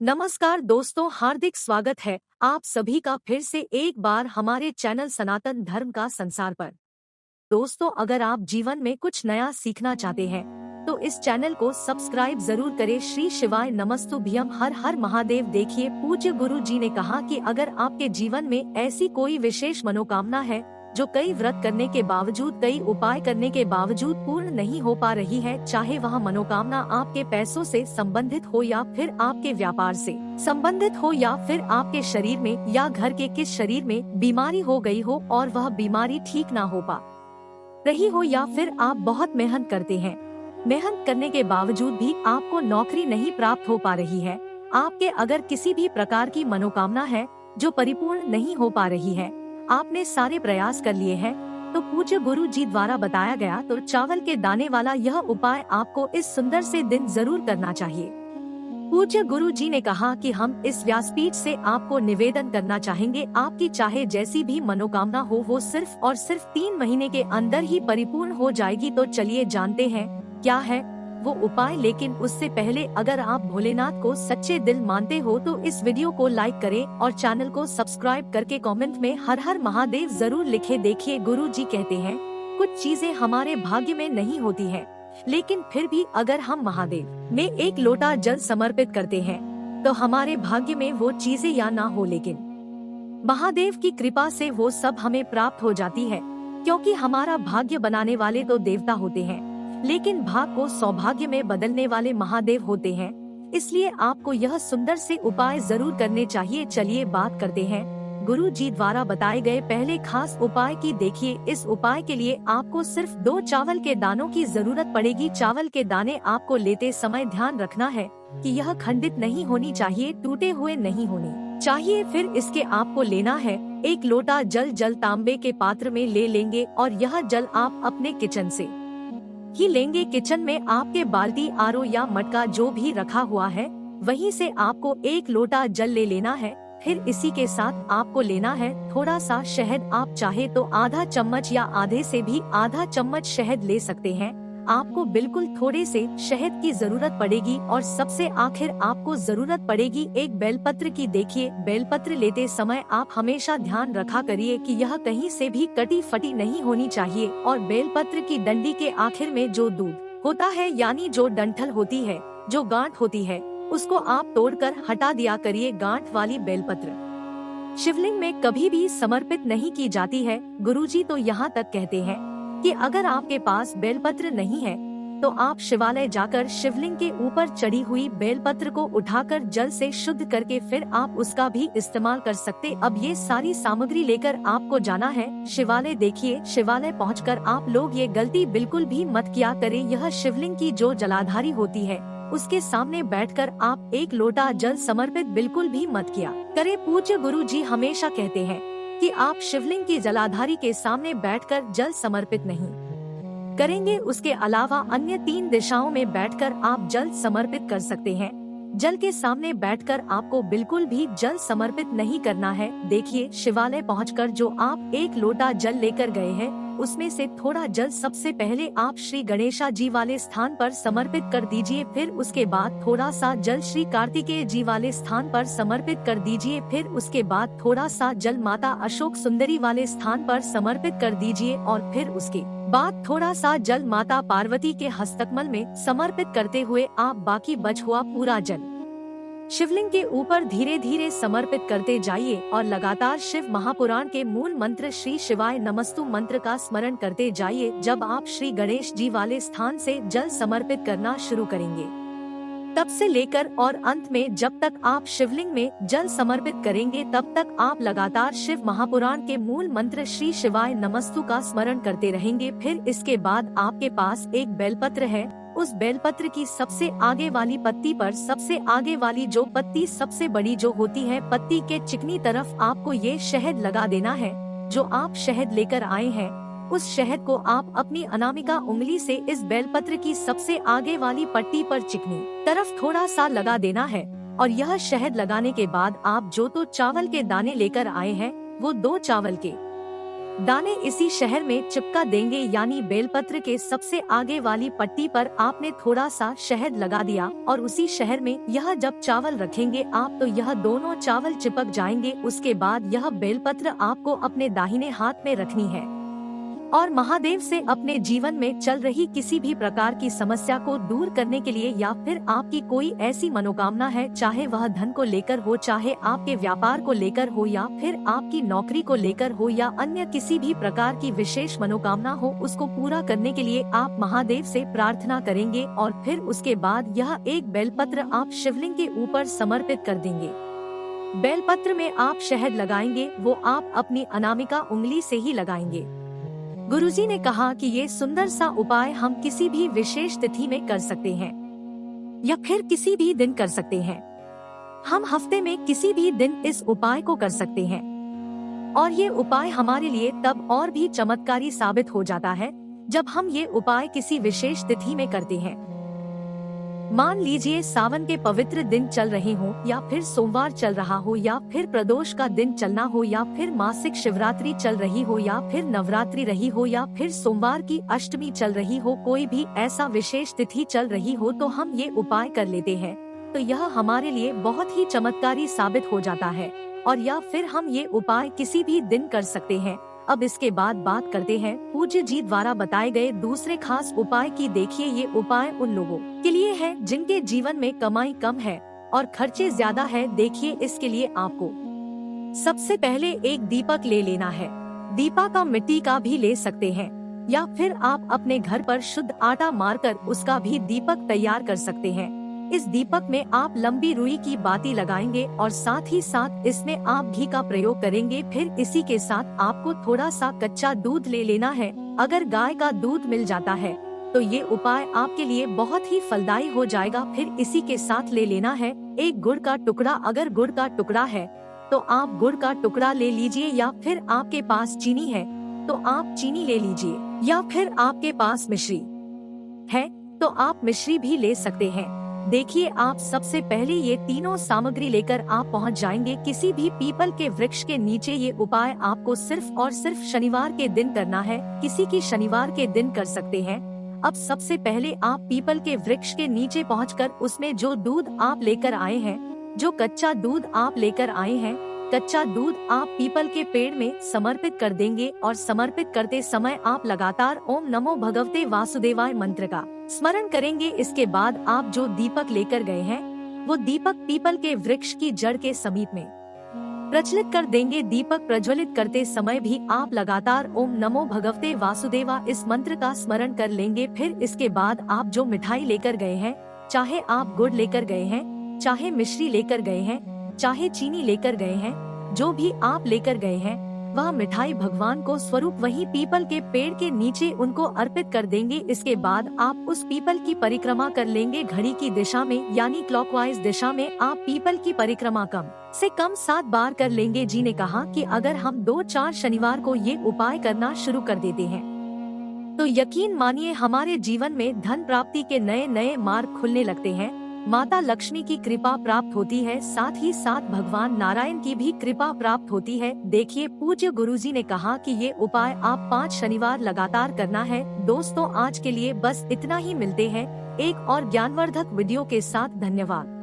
नमस्कार दोस्तों, हार्दिक स्वागत है आप सभी का फिर से एक बार हमारे चैनल सनातन धर्म का संसार पर। दोस्तों, अगर आप जीवन में कुछ नया सीखना चाहते हैं तो इस चैनल को सब्सक्राइब जरूर करें। श्री शिवाय नमस्तुभ्यम। हर हर महादेव। देखिए, पूज्य गुरु जी ने कहा कि अगर आपके जीवन में ऐसी कोई विशेष मनोकामना है जो कई व्रत करने के बावजूद, कई उपाय करने के बावजूद पूर्ण नहीं हो पा रही है, चाहे वह मनोकामना आपके पैसों से संबंधित हो या फिर आपके व्यापार से संबंधित हो या फिर आपके शरीर में या घर के किस शरीर में बीमारी हो गई हो और वह बीमारी ठीक ना हो पा रही हो, या फिर आप बहुत मेहनत करते हैं, मेहनत करने के बावजूद भी आपको नौकरी नहीं प्राप्त हो पा रही है, आपके अगर किसी भी प्रकार की मनोकामना है जो परिपूर्ण नहीं हो पा रही है, आपने सारे प्रयास कर लिए हैं, तो पूज्य गुरु जी द्वारा बताया गया तो चावल के दाने वाला यह उपाय आपको इस सुंदर से दिन जरूर करना चाहिए। पूज्य गुरु जी ने कहा कि हम इस व्यासपीठ से आपको निवेदन करना चाहेंगे, आपकी चाहे जैसी भी मनोकामना हो वो सिर्फ और सिर्फ 3 महीने के अंदर ही परिपूर्ण हो जाएगी। तो चलिए जानते हैं क्या है वो उपाय। लेकिन उससे पहले अगर आप भोलेनाथ को सच्चे दिल मानते हो तो इस वीडियो को लाइक करें और चैनल को सब्सक्राइब करके कमेंट में हर हर महादेव जरूर लिखें। देखिए, गुरु जी कहते हैं कुछ चीजें हमारे भाग्य में नहीं होती है, लेकिन फिर भी अगर हम महादेव में एक लोटा जल समर्पित करते हैं तो हमारे भाग्य में वो चीजें या ना हो, लेकिन महादेव की कृपा से वो सब हमें प्राप्त हो जाती है। क्योंकि हमारा भाग्य बनाने वाले तो देवता होते हैं, लेकिन भाग को सौभाग्य में बदलने वाले महादेव होते हैं। इसलिए आपको यह सुंदर से उपाय जरूर करने चाहिए। चलिए बात करते हैं गुरु जी द्वारा बताए गए पहले खास उपाय की। देखिए, इस उपाय के लिए आपको सिर्फ 2 चावल के दानों की जरूरत पड़ेगी। चावल के दाने आपको लेते समय ध्यान रखना है कि यह खंडित नहीं होनी चाहिए, टूटे हुए नहीं होने चाहिए। फिर इसके आपको लेना है 1 लोटा जल तांबे के पात्र में ले लेंगे और यह जल आप अपने किचन से ही लेंगे। किचन में आपके बाल्टी, आरो या मटका जो भी रखा हुआ है वहीं से आपको 1 लोटा जल ले लेना है। फिर इसी के साथ आपको लेना है थोड़ा सा शहद। आप चाहे तो आधा चम्मच या आधे से भी आधा चम्मच शहद ले सकते हैं। आपको बिल्कुल थोड़े से शहद की जरूरत पड़ेगी और सबसे आखिर आपको जरूरत पड़ेगी 1 बेलपत्र की। देखिए, बेलपत्र लेते समय आप हमेशा ध्यान रखा करिए कि यह कहीं से भी कटी फटी नहीं होनी चाहिए। और बेलपत्र की डंडी के आखिर में जो दूध होता है, यानी जो डंठल होती है, जो गांठ होती है, उसको आप तोड़कर हटा दिया करिए। गांठ वाली बेलपत्र शिवलिंग में कभी भी समर्पित नहीं की जाती है। गुरुजी तो यहाँ तक कहते हैं कि अगर आपके पास बेलपत्र नहीं है तो आप शिवालय जाकर शिवलिंग के ऊपर चढ़ी हुई बेलपत्र को उठाकर जल से शुद्ध करके फिर आप उसका भी इस्तेमाल कर सकते। अब ये सारी सामग्री लेकर आपको जाना है शिवालय। देखिए, शिवालय पहुंचकर आप लोग ये गलती बिल्कुल भी मत किया करें। यह शिवलिंग की जो जलाधारी होती है उसके सामने बैठकर आप 1 लोटा जल समर्पित बिल्कुल भी मत किया करें। पूज्य गुरु जी हमेशा कहते हैं कि आप शिवलिंग की जलाधारी के सामने बैठकर जल समर्पित नहीं करेंगे। उसके अलावा अन्य 3 दिशाओं में बैठकर आप जल समर्पित कर सकते हैं। जल के सामने बैठकर आपको बिल्कुल भी जल समर्पित नहीं करना है। देखिए, शिवालय पहुंचकर जो आप 1 लोटा जल लेकर गए हैं उसमें से थोड़ा जल सबसे पहले आप श्री गणेशा जी वाले स्थान पर समर्पित कर दीजिए। फिर उसके बाद थोड़ा सा जल श्री कार्तिकेय जी वाले स्थान पर समर्पित कर दीजिए। फिर उसके बाद थोड़ा सा जल माता अशोक सुंदरी वाले स्थान पर समर्पित कर दीजिए और फिर उसके बाद थोड़ा सा जल माता पार्वती के हस्तकमल में समर्पित करते हुए आप बाकी बच हुआ पूरा जल शिवलिंग के ऊपर धीरे धीरे समर्पित करते जाइए और लगातार शिव महापुराण के मूल मंत्र श्री शिवाय नमस्तु मंत्र का स्मरण करते जाइए। जब आप श्री गणेश जी वाले स्थान से जल समर्पित करना शुरू करेंगे तब से लेकर और अंत में जब तक आप शिवलिंग में जल समर्पित करेंगे तब तक आप लगातार शिव महापुराण के मूल मंत्र श्री शिवाय नमस्तु का स्मरण करते रहेंगे। फिर इसके बाद आपके पास 1 बेलपत्र है, उस बेलपत्र की सबसे आगे वाली पत्ती पर सबसे आगे वाली जो पत्ती सबसे बड़ी जो होती है, पत्ती के चिकनी तरफ आपको ये शहद लगा देना है। जो आप शहद लेकर आए हैं उस शहद को आप अपनी अनामिका उंगली से इस बेलपत्र की सबसे आगे वाली पट्टी पर चिकनी तरफ थोड़ा सा लगा देना है। और यह शहद लगाने के बाद आप जो तो चावल के दाने लेकर आए हैं वो 2 चावल के दाने इसी शहर में चिपका देंगे, यानी बेलपत्र के सबसे आगे वाली पट्टी पर आपने थोड़ा सा शहद लगा दिया और उसी शहर में यह जब चावल रखेंगे आप तो यह दोनों चावल चिपक जाएंगे। उसके बाद यह बेलपत्र आपको अपने दाहिने हाथ में रखनी है और महादेव से अपने जीवन में चल रही किसी भी प्रकार की समस्या को दूर करने के लिए या फिर आपकी कोई ऐसी मनोकामना है, चाहे वह धन को लेकर हो, चाहे आपके व्यापार को लेकर हो या फिर आपकी नौकरी को लेकर हो या अन्य किसी भी प्रकार की विशेष मनोकामना हो, उसको पूरा करने के लिए आप महादेव से प्रार्थना करेंगे और फिर उसके बाद यह एक बेलपत्र आप शिवलिंग के ऊपर समर्पित कर देंगे। बेलपत्र में आप शहद लगाएंगे, वो आप अपनी अनामिका उंगली से ही लगाएंगे। गुरुजी ने कहा कि ये सुंदर सा उपाय हम किसी भी विशेष तिथि में कर सकते हैं या फिर किसी भी दिन कर सकते हैं। हम हफ्ते में किसी भी दिन इस उपाय को कर सकते हैं और ये उपाय हमारे लिए तब और भी चमत्कारी साबित हो जाता है जब हम ये उपाय किसी विशेष तिथि में करते हैं। मान लीजिए सावन के पवित्र दिन चल रहे हो या फिर सोमवार चल रहा हो या फिर प्रदोष का दिन चलना हो या फिर मासिक शिवरात्रि चल रही हो या फिर नवरात्रि रही हो या फिर सोमवार की अष्टमी चल रही हो, कोई भी ऐसा विशेष तिथि चल रही हो तो हम ये उपाय कर लेते हैं तो यह हमारे लिए बहुत ही चमत्कारी साबित हो जाता है और या फिर हम ये उपाय किसी भी दिन कर सकते हैं। अब इसके बाद बात करते हैं पूज्य जी द्वारा बताए गए दूसरे खास उपाय की। देखिए ये उपाय उन लोगों के लिए है जिनके जीवन में कमाई कम है और खर्चे ज्यादा है। देखिए इसके लिए आपको सबसे पहले एक दीपक ले लेना है। दीपक का मिट्टी का भी ले सकते हैं या फिर आप अपने घर पर शुद्ध आटा मारकर उसका भी दीपक तैयार कर सकते हैं। इस दीपक में आप लंबी रुई की बाती लगाएंगे और साथ ही साथ इसमें आप घी का प्रयोग करेंगे। फिर इसी के साथ आपको थोड़ा सा कच्चा दूध ले लेना है। अगर गाय का दूध मिल जाता है तो ये उपाय आपके लिए बहुत ही फलदायी हो जाएगा। फिर इसी के साथ ले लेना है एक गुड़ का टुकड़ा। अगर गुड़ का टुकड़ा है तो आप गुड़ का टुकड़ा ले लीजिए या फिर आपके पास चीनी है तो आप चीनी ले लीजिए या फिर आपके पास मिश्री है तो आप मिश्री भी ले सकते हैं। देखिए आप सबसे पहले ये तीनों सामग्री लेकर आप पहुंच जाएंगे किसी भी पीपल के वृक्ष के नीचे। ये उपाय आपको सिर्फ और सिर्फ शनिवार के दिन करना है, किसी की शनिवार के दिन कर सकते हैं। अब सबसे पहले आप पीपल के वृक्ष के नीचे पहुंचकर उसमें जो दूध आप लेकर आए हैं, जो कच्चा दूध आप लेकर आए हैं, कच्चा दूध आप पीपल के पेड़ में समर्पित कर देंगे और समर्पित करते समय आप लगातार ओम नमो भगवते वासुदेवाय मंत्र का स्मरण करेंगे। इसके बाद आप जो दीपक लेकर गए हैं वो दीपक पीपल के वृक्ष की जड़ के समीप में प्रज्वलित कर देंगे। दीपक प्रज्वलित करते समय भी आप लगातार ओम नमो भगवते वासुदेवा इस मंत्र का स्मरण कर लेंगे। फिर इसके बाद आप जो मिठाई लेकर गए हैं, चाहे आप गुड़ लेकर गए हैं, चाहे मिश्री लेकर गए हैं, चाहे चीनी लेकर गए हैं, जो भी आप लेकर गए हैं वह मिठाई भगवान को स्वरूप वही पीपल के पेड़ के नीचे उनको अर्पित कर देंगे। इसके बाद आप उस पीपल की परिक्रमा कर लेंगे घड़ी की दिशा में, यानी क्लॉकवाइज दिशा में आप पीपल की परिक्रमा कम से कम 7 बार कर लेंगे। जी ने कहा कि अगर हम 2-4 शनिवार को ये उपाय करना शुरू कर देते हैं तो यकीन मानिए हमारे जीवन में धन प्राप्ति के नए नए मार्ग खुलने लगते हैं। माता लक्ष्मी की कृपा प्राप्त होती है, साथ ही साथ भगवान नारायण की भी कृपा प्राप्त होती है। देखिए पूज्य गुरुजी ने कहा कि ये उपाय आप 5 शनिवार लगातार करना है। दोस्तों आज के लिए बस इतना ही, मिलते हैं एक और ज्ञानवर्धक वीडियो के साथ। धन्यवाद।